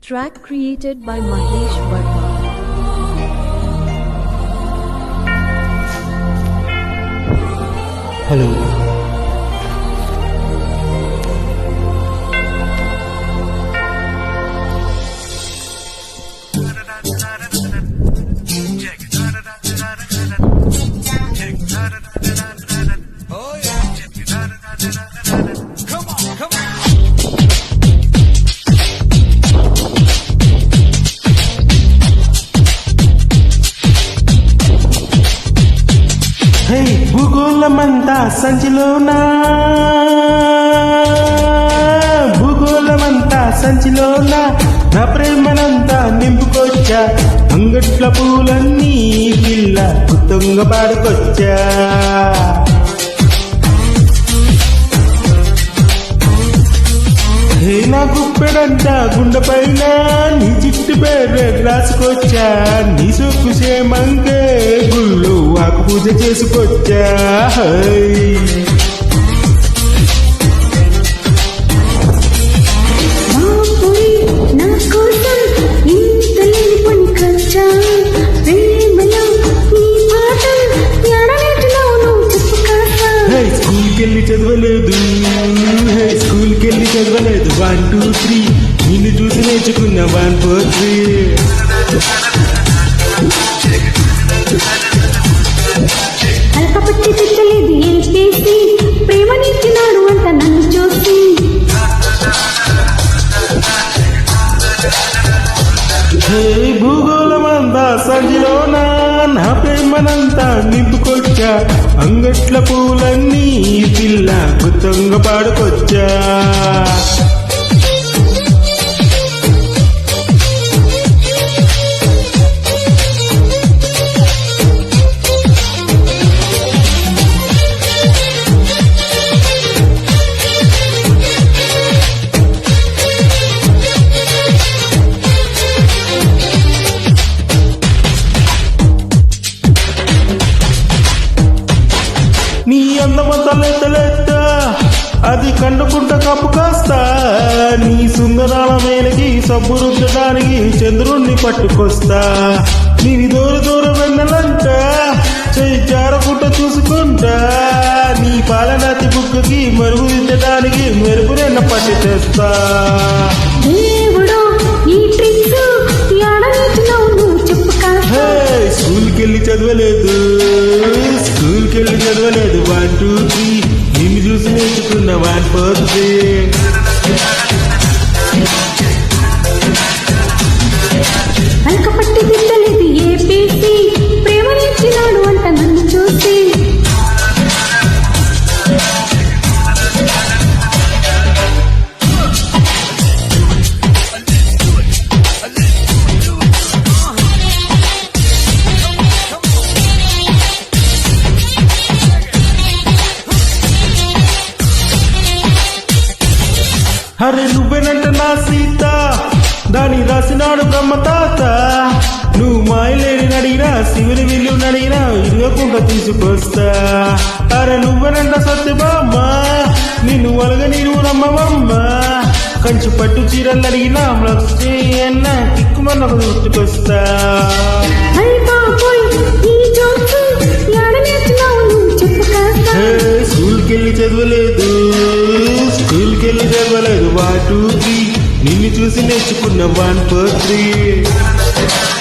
Track created by Mahesh Verma. Hello. భూగోళమంతా సంచిలోనా నా ప్రేమనంతా నింపుకొచ్చా అంగట్ల పూలన్నీ పిల్ల గుత్తంగా పాడుకొచ్చా నా గుప్పెడంతా గుండె పైన నీ చిట్టు పేరు రాసుకొచ్చా నీ సొక్కు సేమంగే గుళ్ళు ఆకు పూజ చేసుకొచ్చా స్కూల్కెళ్ళి చదవలేదు 1 2 3 నిన్ను చూసి నేర్చుకున్న 1 4 3 అల్పపట్టి తిట్టలేదు ఏపేసి ప్రేమనిచ్చినాడు అంట నన్ను చూసి భూగోళమంతా సంచిలోనా నా ప్రేమనంతా నింపుకొచ్చా అంగట్ల పూలన్నీ పిల్ల గుత్తంగా పాడుకొచ్చా నీ అందమంతా లెత్త అది కండుకుంట కప్పు కాస్తా నీ సుందరాల మేలకి సబ్బు రుద్దడానికి చంద్రుణ్ణి పట్టుకొస్తా నీవి దూర వెన్నెలంట చెయ్యి జారకుంట చూసుకుంటా నీ పాలనాతి బుక్కకి మరుగు దిద్దడానికి మెరుగునెన్న పట్టి తెస్తా స్కూల్కెళ్ళి చదవలేదు 1 2 3 నిన్ను చూసి నేర్చుకున్న 1 4 3 అల్కపట్టి తిట్టలేదు ఏపేసి ప్రేమనిచ్చినాడు అంట నన్ను చూసి అరే నువ్వేనంట నా సీత దాని రాసినాడు బ్రహ్మతాత నువ్వు మాయలేని అడిగినా శివుని విల్లు అడిగినా ఇరుగకుండా తీసుకొస్తా అరే నువ్వేనంట సత్యబామ్మ నిన్ను వలగ నీరు నమ్మమ్మ కంచు పట్టు చీరలు అడిగినా లక్ష్మి అన్న కిక్కుమన్న గుర్తుకొస్తా స్కూల్కెళ్ళి చదవలేదు 1 2 3 నిన్ను చూసి నేర్చుకున్న 1 4 3